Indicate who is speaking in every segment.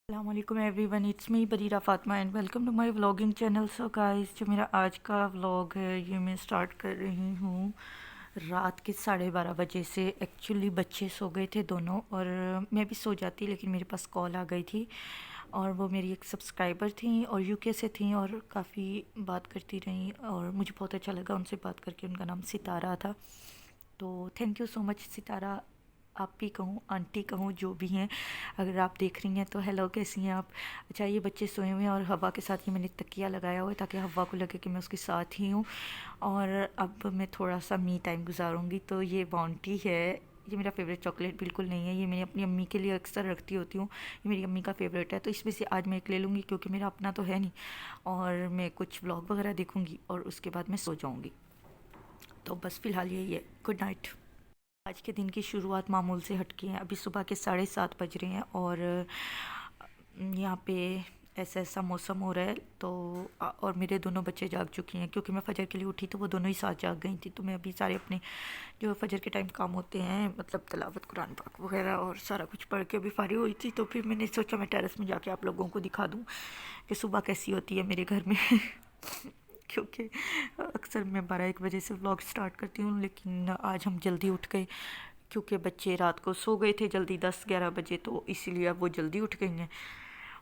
Speaker 1: अस्सलामुअलैकुम everyone, it's me Barira Fatima and welcome to my vlogging channel. So guys, जो मेरा आज का व्लॉग है ये मैं स्टार्ट कर रही हूँ रात के 12:30 बजे से। एक्चुअली बच्चे सो गए थे दोनों और मैं भी सो जाती, लेकिन मेरे पास कॉल आ गई थी और वो मेरी एक सब्सक्राइबर थी और यूके से थी और काफ़ी बात करती रहीं और मुझे बहुत अच्छा लगा उनसे बात करके। उनका नाम सितारा था, तो थैंक यू सो मच सितारा। आप भी कहूँ, आंटी कहूँ, जो भी हैं, अगर आप देख रही हैं तो हेलो, कैसी हैं आप। अच्छा, ये बच्चे सोए हुए हैं और हवा के साथ ये मैंने तकिया लगाया हुआ है ताकि हवा को लगे कि मैं उसके साथ ही हूँ। और अब मैं थोड़ा सा मी टाइम गुजारूँगी। तो ये बाउंटी है, ये मेरा फेवरेट चॉकलेट बिल्कुल नहीं है, ये मैं अपनी अम्मी के लिए अक्सर रखती होती हूँ। ये मेरी अम्मी का फेवरेट है, तो इसमें से आज मैं एक ले लूँगी क्योंकि मेरा अपना तो है नहीं। और मैं कुछ व्लॉग वगैरह देखूँगी और उसके बाद मैं सो जाऊँगी। तो बस फ़िलहाल यही है। Good night. आज के दिन की शुरुआत मामूल से हटके है। अभी सुबह के 7:30 बज रहे हैं और यहाँ पे ऐसा ऐसा मौसम हो रहा है। तो और मेरे दोनों बच्चे जाग चुके हैं क्योंकि मैं फ़जर के लिए उठी तो वो दोनों ही साथ जाग गई थी। तो मैं अभी सारे अपने जो फ़जर के टाइम काम होते हैं, मतलब तिलावत कुरान पाक वगैरह और सारा कुछ पढ़ के अभी फारिग हुई थी। तो फिर मैंने सोचा मैं टेरेस में जाके आप लोगों को दिखा दूँ कि सुबह कैसी होती है मेरे घर में क्योंकि अक्सर मैं 12-1 बजे से व्लॉग स्टार्ट करती हूँ, लेकिन आज हम जल्दी उठ गए क्योंकि बच्चे रात को सो गए थे जल्दी 10-11 बजे, तो इसीलिए अब वो जल्दी उठ गई हैं।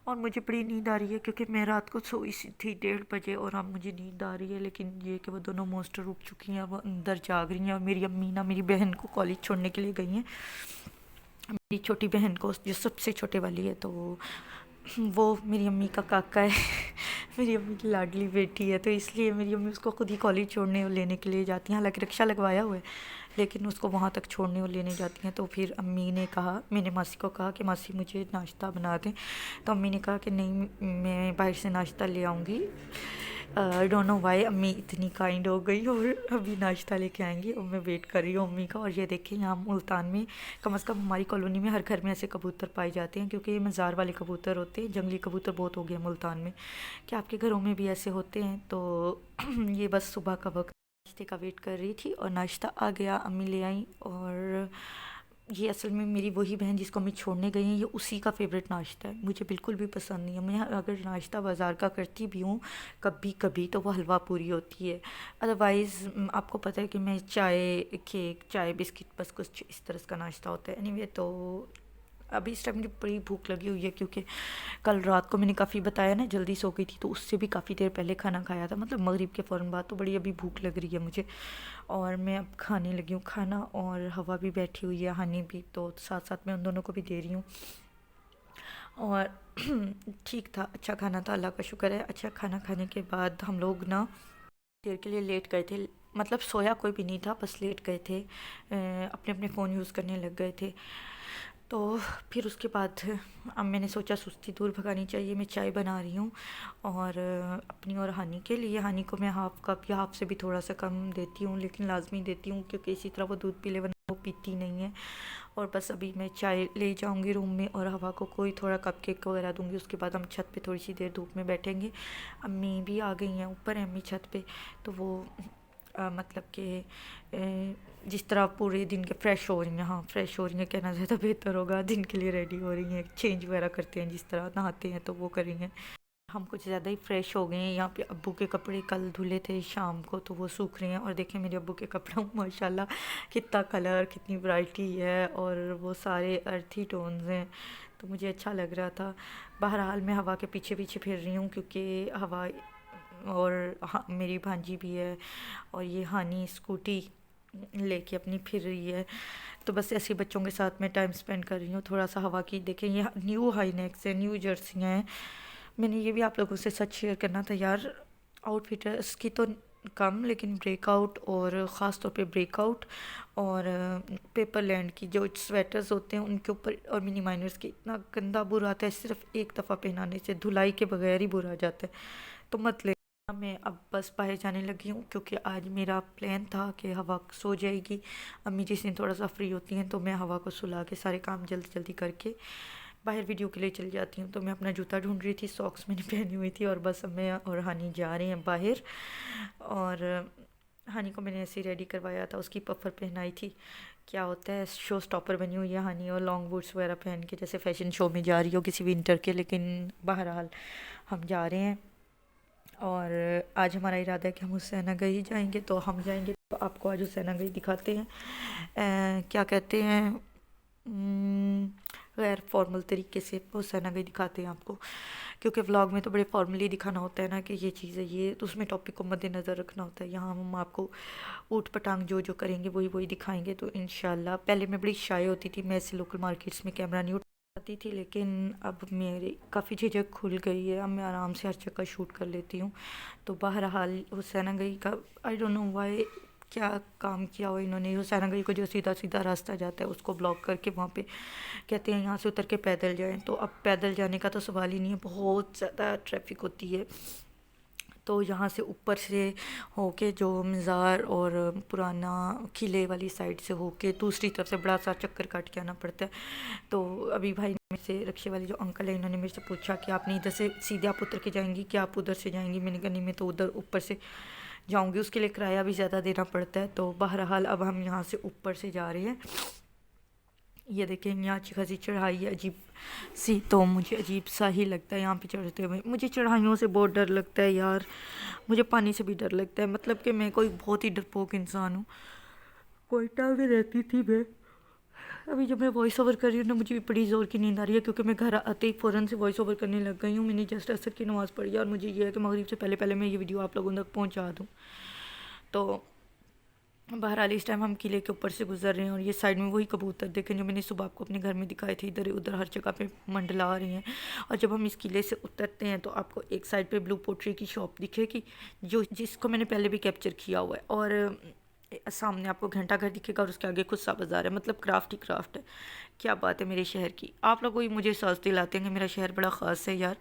Speaker 1: और मुझे बड़ी नींद आ रही है क्योंकि मैं रात को सोई सी थी 1:30 बजे और अब मुझे नींद आ रही है। लेकिन ये कि वो दोनों मोस्टर उठ चुकी हैं, वो अंदर जाग रही हैं और मेरी अम्मी ना मेरी बहन को कॉलेज छोड़ने के लिए गई हैं। मेरी छोटी बहन को, जो सबसे छोटे वाली है, तो वो मेरी अम्मी का काका है मेरी अम्मी की लाडली बेटी है, तो इसलिए मेरी अम्मी उसको खुद ही कॉलेज छोड़ने और लेने के लिए जाती हैं। हालांकि रिक्शा लगवाया हुआ है, लेकिन उसको वहाँ तक छोड़ने और लेने जाती हैं। तो फिर अम्मी ने कहा, मैंने मासी को कहा कि मासी मुझे नाश्ता बना दें। तो अम्मी ने कहा कि नहीं, मैं बाहर से नाश्ता ले आऊँगी। डोंट नो वाई अम्मी इतनी काइंड हो गई और अभी नाश्ता लेके आएंगी और मैं वेट कर रही हूँ अम्मी का। और ये देखें, यहाँ मुल्तान में कम से कम हमारी कॉलोनी में हर घर में ऐसे कबूतर पाए जाते हैं क्योंकि ये मज़ार वाले कबूतर होते हैं। जंगली कबूतर बहुत हो गए मुल्तान में। क्या आपके घरों में भी ऐसे होते हैं? तो ये बस सुबह का वक्त नाश्ते का वेट कर रही थी और नाश्ता आ गया, अम्मी ले आई। और ये असल में मेरी वही बहन जिसको मैं छोड़ने गई हैं, ये उसी का फेवरेट नाश्ता है। मुझे बिल्कुल भी पसंद नहीं है। मैं अगर नाश्ता बाज़ार का करती भी हूँ कभी कभी तो वो हलवा पूरी होती है। अदरवाइज़ आपको पता है कि मैं चाय, केक, चाय, बिस्किट, बस कुछ इस तरह का नाश्ता होता है। एनीवे, तो अभी इस टाइम मुझे बड़ी भूख लगी हुई है क्योंकि कल रात को मैंने काफ़ी बताया ना जल्दी सो गई थी, तो उससे भी काफ़ी देर पहले खाना खाया था, मतलब मगरिब के फ़ौरन बाद। तो बड़ी अभी भूख लग रही है मुझे और मैं अब खाने लगी हूँ खाना। और हवा भी बैठी हुई है, हनी भी, तो साथ साथ मैं उन दोनों को भी दे रही हूँ। और ठीक था, अच्छा खाना था, अल्लाह का शुक्र है। अच्छा खाना खाने के बाद हम लोग ना देर के लिए लेट गए थे, मतलब सोया कोई भी नहीं था, बस लेट गए थे, अपने अपने फ़ोन यूज़ करने लग गए थे। तो फिर उसके बाद अब मैंने सोचा सुस्ती दूर भगानी चाहिए। मैं चाय बना रही हूँ और अपनी और हानि के लिए। हानि को मैं हाफ़ कप या हाफ़ से भी थोड़ा सा कम देती हूँ, लेकिन लाजमी देती हूँ क्योंकि इसी तरह वो दूध पी ले, वरना वो पीती नहीं है। और बस अभी मैं चाय ले जाऊँगी रूम में और हवा को कोई थोड़ा कप केक वगैरह दूँगी। उसके बाद हम छत पे थोड़ी सी देर धूप में बैठेंगे। अम्मी भी आ गई हैं, ऊपर है अम्मी छत पे। तो वो मतलब कि जिस तरह पूरे दिन के फ्रेश हो रही हैं, हाँ फ्रेश हो रही हैं कहना ज़्यादा बेहतर होगा, दिन के लिए रेडी हो रही हैं, चेंज वगैरह करते हैं, जिस तरह नहाते हैं तो वो कर रही हैं। हम कुछ ज़्यादा ही फ्रेश हो गए हैं। यहाँ पे अब्बू के कपड़े कल धुले थे शाम को, तो वो सूख रहे हैं। और देखें मेरे अब्बू के कपड़ों में माशाल्लाह कितना कलर, कितनी वैरायटी है और वो सारे अर्थी टोन्स हैं, तो मुझे अच्छा लग रहा था। बहरहाल मैं हवा के पीछे पीछे फिर रही हूँ क्योंकि हवा और हाँ मेरी भांजी भी है और ये हानी स्कूटी लेके अपनी फिर रही है। तो बस ऐसे बच्चों के साथ मैं टाइम स्पेंड कर रही हूँ थोड़ा सा हवा की। देखें ये न्यू हाई नेक्स है, न्यू जर्सियाँ हैं। मैंने ये भी आप लोगों से सच शेयर करना था यार, आउटफिटर्स की तो कम, लेकिन ब्रेकआउट और ख़ास तौर पे ब्रेकआउट और पेपर लैंड की जो स्वेटर्स होते हैं उनके ऊपर और मिनी माइनर्स के इतना गंदा बुर आता है, सिर्फ एक दफ़ा पहनाने से धुलाई के बगैर ही बुर आ जाता है। तो मत ले। मैं अब बस बाहर जाने लगी हूँ क्योंकि आज मेरा प्लान था कि हवा सो जाएगी। अम्मी जिस दिन थोड़ा सा फ्री होती हैं तो मैं हवा को सुला के सारे काम जल्दी जल्दी करके बाहर वीडियो के लिए चली जाती हूँ। तो मैं अपना जूता ढूंढ रही थी, सॉक्स मैंने पहनी हुई थी और बस अब मैं और हानी जा रहे हैं बाहर। और हानी को मैंने ऐसे ही रेडी करवाया था, उसकी पफर पहनाई थी क्या होता है, शो स्टॉपर बनी हुई है हानि, और लॉन्ग बूट्स वगैरह पहन के जैसे फैशन शो में जा रही हो किसी विंटर के। लेकिन बहरहाल हम जा रहे हैं, और आज हमारा इरादा है कि हम हुसैनागंज ही जाएंगे। तो हम जाएंगे तो आपको आज हुसैनागंज दिखाते हैं। क्या कहते हैं, गैर फॉर्मल तरीके से हुसैनागंज दिखाते हैं आपको, क्योंकि व्लॉग में तो बड़े फॉर्मली दिखाना होता है ना कि ये चीज़ है ये, तो उसमें टॉपिक को मद्देनज़र रखना होता है। यहाँ हम आपको ऊट पटांग जो जो करेंगे वही वही दिखाएंगे। तो इंशाल्लाह पहले मैं बड़ी शाय होती थी, मैं ऐसे लोकल मार्केट्स में कैमरा नहीं उठाती थी, लेकिन अब मेरी काफ़ी झिझक खुल गई है, अब मैं आराम से हर जगह शूट कर लेती हूँ। तो बहरहाल हुसैनागंज का आई डोंट नो वाई क्या काम किया हो इन्होंने, हुसैनागंज को जो सीधा सीधा रास्ता जाता है उसको ब्लॉक करके वहाँ पे कहते हैं यहाँ से उतर के पैदल जाएं। तो अब पैदल जाने का तो सवाल ही नहीं है, बहुत ज़्यादा ट्रैफिक होती है। तो यहाँ से ऊपर से होके जो मज़ार और पुराना किले वाली साइड से होके दूसरी तरफ से बड़ा सा चक्कर काट के आना पड़ता है। तो अभी भाई मेरे से रक्शे वाले जो अंकल है इन्होंने मेरे से पूछा कि आपने इधर से सीधे आप उतर के जाएंगी कि आप उधर से जाएंगी। मैंने कहा नहीं, मैं तो उधर ऊपर से जाऊंगी, उसके लिए किराया भी ज़्यादा देना पड़ता है। तो बहरहाल अब हम यहाँ से ऊपर से जा रहे हैं। ये देखें यहाँ अच्छी खासी चढ़ाई है अजीब सी, तो मुझे अजीब सा ही लगता है यहाँ पे चढ़ते हुए। मुझे चढ़ाइयों से बहुत डर लगता है यार, मुझे पानी से भी डर लगता है, मतलब कि मैं कोई बहुत ही डरपोक इंसान हूँ। कोयटा में रहती थी मैं, अभी जब मैं वॉइस ओवर कर रही हूँ ना मुझे भी बड़ी ज़ोर की नींद आ रही है, क्योंकि मैं घर आते ही फ़ौरन से वॉइस ओवर करने लग गई हूँ। मैंने जस्ट असर की नमाज़ पढ़ी है और मुझे ये है कि मगरिब से पहले पहले मैं ये वीडियो आप लोगों तक पहुँचा दूँ। तो बहरहाल इस टाइम हम किले के ऊपर से गुजर रहे हैं, और ये साइड में वही कबूतर देखें जो मैंने सुबह आपको अपने घर में दिखाए थे, इधर उधर हर जगह पे मंडला रही हैं। और जब हम इस किले से उतरते हैं तो आपको एक साइड पे ब्लू पोट्री की शॉप दिखेगी, जो जिसको मैंने पहले भी कैप्चर किया हुआ है, और सामने आपको घंटा घर दिखेगा और उसके आगे खुद सा बाज़ार है। मतलब क्राफ्ट ही क्राफ्ट है। क्या बात है मेरे शहर की, आप लोग ही मुझे सांस दिलाते हैं कि मेरा शहर बड़ा ख़ास है यार।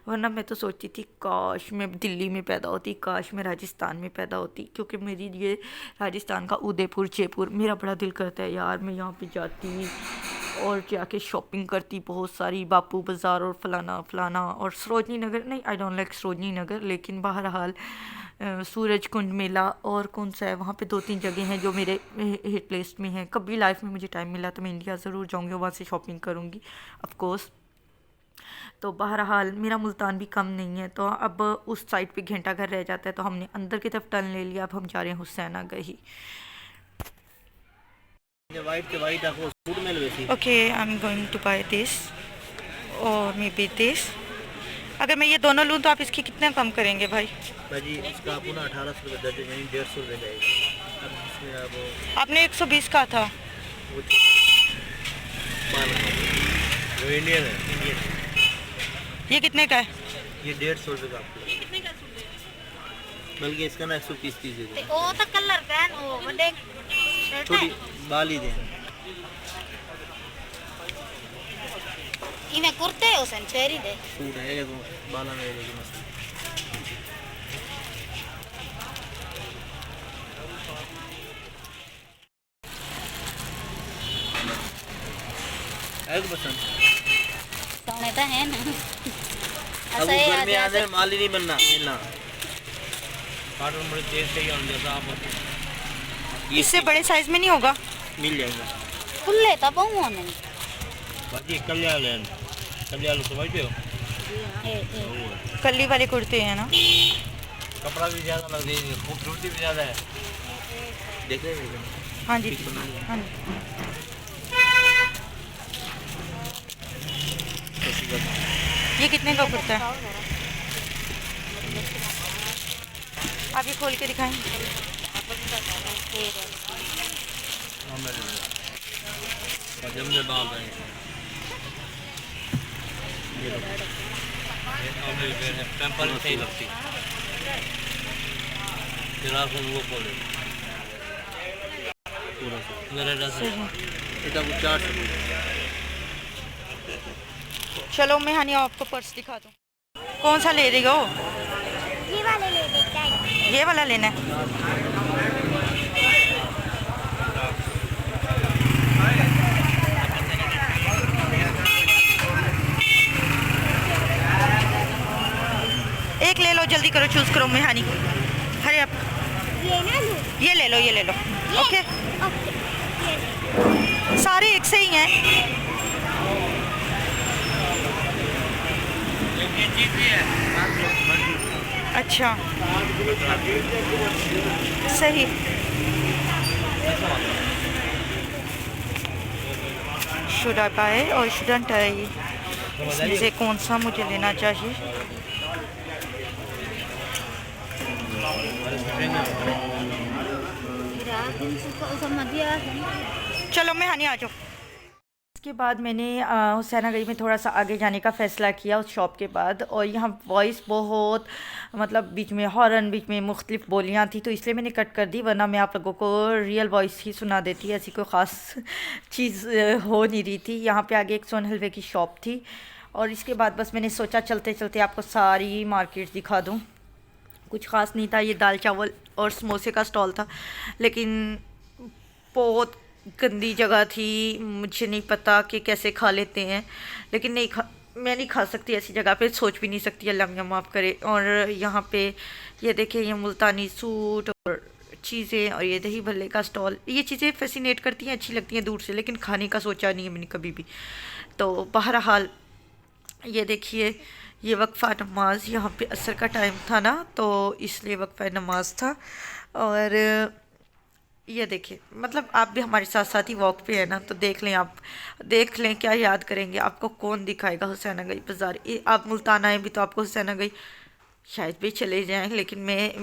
Speaker 1: वरना मैं तो सोचती थी काश मैं दिल्ली में पैदा होती, काश मैं राजस्थान में पैदा होती, क्योंकि मेरी ये राजस्थान का उदयपुर जयपुर मेरा बड़ा दिल करता है यार। मैं यहाँ पे जाती और जाके शॉपिंग करती बहुत सारी, बापू बाज़ार और फलाना फलाना, और सरोजनी नगर नहीं, I don't like Sarojini Nagar, लेकिन बहरहाल सूरज कुंड मेला और कौन सा है वहाँ पे 2-3 जगह हैं जो मेरे हिट लिस्ट में हैं। कभी लाइफ में मुझे टाइम मिला तो मैं इंडिया ज़रूर जाऊँगी, वहाँ से शॉपिंग करूँगी ऑफ कोर्स। तो बहरहाल मेरा मुल्तान भी कम नहीं है। तो अब उस साइड पे घंटा घर रह जाता है, तो हमने अंदर की तरफ टर्न ले लिया। अब हम जा रहे हैं हुसैनागंज ही। Okay, I am going to buy this or may be this. अगर मैं ये दोनों लूँ तो आप इसकी कितने कम करेंगे भाई?
Speaker 2: भाजी इसका आपको ना 1800 रुपये दर्जन यानी 150 रुपये जाएगी। अब इसमें आप
Speaker 1: आपने 120 का था
Speaker 2: वो जो इंडियन है
Speaker 1: ये कितने का है?
Speaker 2: ये 150 रुपये का आपको, बल्कि इसका ना 130 दे
Speaker 3: ओ तो कलर का ओ बड़े
Speaker 2: छोटी बाल ही दें।
Speaker 3: इन्हें कुर्ते हो संचेरी दे
Speaker 2: सूट है तो बाला में रहेगी मस्त। है तो पसंद
Speaker 3: सोने तो है ना।
Speaker 2: अब घर में आने माल ही नहीं बनना मिलना। कार्टून बड़े तेज से ही आने जैसा आप
Speaker 1: इससे बड़े साइज में नहीं होगा?
Speaker 2: मिल जाएगा
Speaker 3: खुले तो बहु होने
Speaker 2: बाकी कल्याण है कल्याण समझते हो।
Speaker 1: कली वाले कुर्ते हैं ना,
Speaker 2: कपड़ा भी ज़्यादा लग रही है, खूबसूरती भी ज़्यादा है। देख रहे हैं?
Speaker 1: हाँ जी हाँ जी। ये कितने का कुर्ता है? आप ये खोल के दिखाएं।
Speaker 2: टेम्पल सही लगती वो खोले
Speaker 1: चलो मैं हानि आपको पर्स दिखा दूँ। कौन सा ले रही हो?
Speaker 3: ये वाले ले लेते हैं।
Speaker 1: ये वाला लेना है? एक ले लो, जल्दी करो, चूज करो मेहानी। हरे आप
Speaker 3: ये ना लूं?
Speaker 1: ये ले लो, ये ले लो। ओके
Speaker 3: ओके
Speaker 1: सारे एक से ही हैं। अच्छा सही। शुड आई बाय और शुडंट आई, इसमें से कौन सा मुझे लेना चाहिए?
Speaker 3: sama dia.
Speaker 1: चलो मैं हनी आ जाओ। इसके बाद मैंने हुसैना गई में थोड़ा सा आगे जाने का फ़ैसला किया उस शॉप के बाद, और यहाँ वॉइस बहुत मतलब बीच में हॉर्न, बीच में मुख्तलिफ बोलियाँ थी, तो इसलिए मैंने कट कर दी, वरना मैं आप लोगों को रियल वॉइस ही सुना देती। ऐसी कोई ख़ास चीज़ हो नहीं रही थी। यहाँ पे आगे एक सोन हलवे की शॉप थी, और इसके बाद बस मैंने सोचा चलते चलते आपको सारी मार्केट दिखा दूँ। कुछ ख़ास नहीं था, ये दाल चावल और समोसे का स्टॉल था, लेकिन बहुत गंदी जगह थी। मुझे नहीं पता कि कैसे खा लेते हैं, लेकिन मैं नहीं खा सकती ऐसी जगह पे, सोच भी नहीं सकती, अल्लाह मुझे माफ़ करे। और यहाँ पे ये देखिए, ये मुल्तानी सूट और चीज़ें, और ये दही भल्ले का स्टॉल, ये चीज़ें फैसिनेट करती हैं, अच्छी लगती हैं दूर से, लेकिन खाने का सोचा नहीं है मैंने कभी भी। तो बहरहाल ये देखिए, ये वक्फ़ा नमाज, यहाँ पे असर का टाइम था ना, तो इसलिए वक्फ़ा नमाज था। और ये देखिए, मतलब आप भी हमारे साथ साथ ही वॉक पे है ना, तो देख लें, आप देख लें, क्या याद करेंगे, आपको कौन दिखाएगा हुसैना गई बाज़ार। आप मुल्तान आए भी तो आपको हुसैना गई शायद भी चले जाएं, लेकिन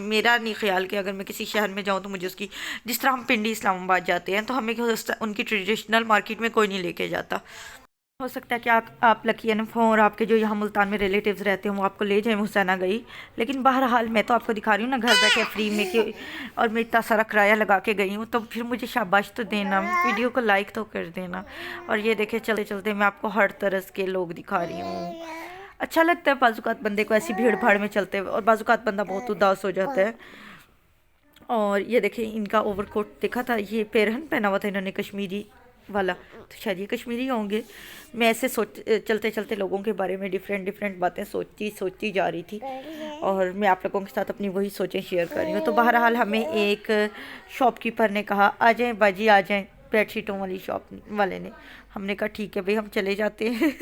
Speaker 1: मेरा नहीं ख्याल कि अगर मैं किसी शहर में जाऊं तो मुझे उसकी, जिस तरह हम पिंडी इस्लामाबाद जाते हैं तो हमें उनकी ट्रेडिशनल मार्केट में कोई नहीं लेके जाता। हो सकता है कि आप लकी एनफ हों और आपके जो यहाँ मुल्तान में रिलेटिव्स रहते हैं वो आपको ले जाएं हुसैना गई, लेकिन बहरहाल मैं तो आपको दिखा रही हूँ ना घर बैठे फ्री में कि, और मैं इतना सारा किराया लगा के गई हूँ, तो फिर मुझे शाबाश तो देना, वीडियो को लाइक तो कर देना। और ये देखे, चलते चलते मैं आपको हर तरह के लोग दिखा रही हूँ। अच्छा लगता है बाज़ात बंदे को ऐसी भीड़ भाड़ में चलते हुए, और बाज़ात बंदा बहुत उदास हो जाता है। और ये देखिए, इनका ओवरकोट देखा था, ये पेरहन पहना हुआ था इन्होंने कश्मीरी वाला, तो शायद ये कश्मीरी होंगे। मैं ऐसे चलते चलते लोगों के बारे में डिफरेंट बातें सोचती जा रही थी, और मैं आप लोगों के साथ अपनी वही सोचें शेयर कर रही हूँ। तो बहरहाल हमें एक शॉपकीपर ने कहा, आ जाएं बाजी आ जाएं, बेडशीटों वाली शॉप वाले ने। हमने कहा ठीक है भाई, हम चले जाते हैं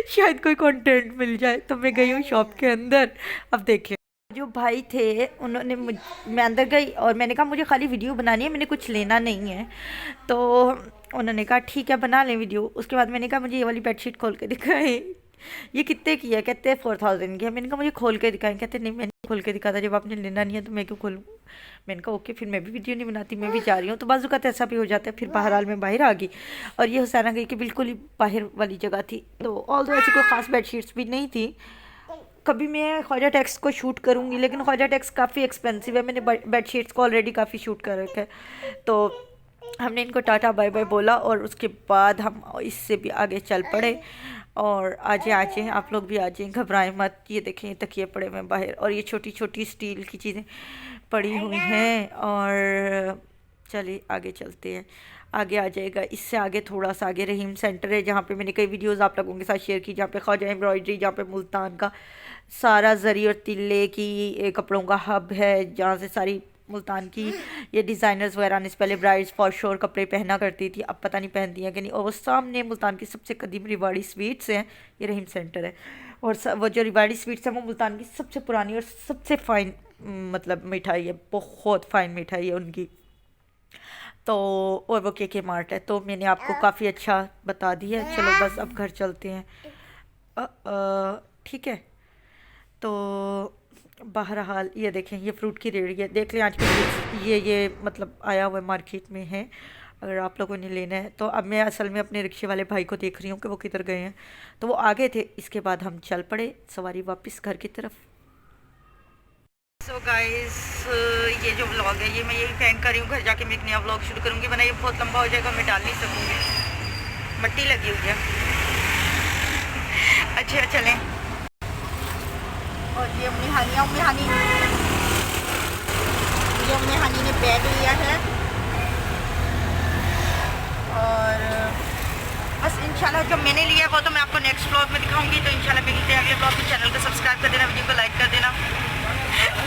Speaker 1: शायद कोई कंटेंट मिल जाए। तो मैं गई हूँ शॉप के अंदर। अब देखिए, जो भाई थे उन्होंने मैं अंदर गई और मैंने कहा मुझे खाली वीडियो बनानी है, मैंने कुछ लेना नहीं है। तो उन्होंने कहा ठीक है बना लें वीडियो। उसके बाद मैंने कहा मुझे ये वाली बेडशीट खोल के दिखाएं, ये कितने की है? कहते हैं 4000 की है। मैंने कहा मुझे खोल के दिखाएं। कहते नहीं मैंने खोल के दिखा था, जब आपने लेना नहीं है तो मैं क्यों खोलूँ। मैंने कहा ओके, फिर मैं भी वीडियो नहीं बनाती, मैं भी जा रही हूँ। तो बाजू का तो ऐसा भी हो जाता है। फिर बहरहाल मैं बाहर आ गई, और ये हुसैना गई कि बिल्कुल ही बाहर वाली जगह थी। तो ऑल ऐसी कोई ख़ास बेडशीट्स भी नहीं थी। कभी मैं ख्वाजा टेक्स को शूट करूँगी, लेकिन ख्वाजा टेक्स काफ़ी एक्सपेंसिव है, मैंने बेडशीट्स को ऑलरेडी काफ़ी शूट कर रखा है। तो हमने इनको टाटा बाय बाय बोला, और उसके बाद हम इससे भी आगे चल पड़े। और आ जाए आप लोग भी आ जाएँ, घबराएं मत। ये देखें, तकिए पड़े हुए बाहर, और ये छोटी छोटी स्टील की चीज़ें पड़ी हुई हैं। और चलिए आगे चलते हैं, आगे आ जाएगा। इससे आगे थोड़ा सा आगे रहीम सेंटर है, जहाँ पे मैंने कई वीडियोस आप लोगों के साथ शेयर की, जहाँ पे ख्वाजा एम्ब्रॉयडरी, जहाँ पे मुल्तान का सारा जरी और तिल्ले की कपड़ों का हब है, जहाँ से सारी मुल्तान की ये डिज़ाइनर्स वगैरह ने पहले ब्राइड्स फॉर श्योर कपड़े पहना करती थी, अब पता नहीं पहनती हैं कि नहीं। और वो सामने मुल्तान की सबसे कदीम रिवाड़ी स्वीट्स हैं, ये रहीम सेंटर है। और वो जो रिवाड़ी स्वीट्स हैं वो मुल्तान की सबसे पुरानी और सबसे फ़ाइन मतलब मिठाई है, बहुत फ़ाइन मिठाई है उनकी। तो और वो के मार्ट है। तो मैंने आपको काफ़ी अच्छा बता दिया। चलो बस अब घर चलते हैं, ठीक है। तो बहरहाल ये देखें, ये फ्रूट की रेहड़ी है, देख लें आजकल ये मतलब आया हुआ मार्केट में है, अगर आप लोगों ने लेना है तो। अब मैं असल में अपने रिक्शे वाले भाई को देख रही हूँ कि वो किधर गए हैं, तो वो आगे थे। इसके बाद हम चल पड़े सवारी वापस घर की तरफ। सो गाइस, ये जो व्लॉग है ये मैं यही एंड कर रही हूँ। घर जाके मैं एक नया व्लॉग शुरू करूँगी, वरना ये बहुत लंबा हो जाएगा, मैं डाल नहीं सकूँगी, मट्टी लगी हुई है। अच्छा चलें। और ये उम्मी हानी ने बैग लिया है, और बस इंशाल्लाह जो मैंने लिया वो तो मैं आपको नेक्स्ट व्लॉग में दिखाऊंगी। तो इंशाल्लाह मिलते हैं अगले व्लॉग में। चैनल को सब्सक्राइब कर देना, वीडियो को लाइक कर देना।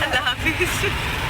Speaker 1: अल्लाह हाफिज़।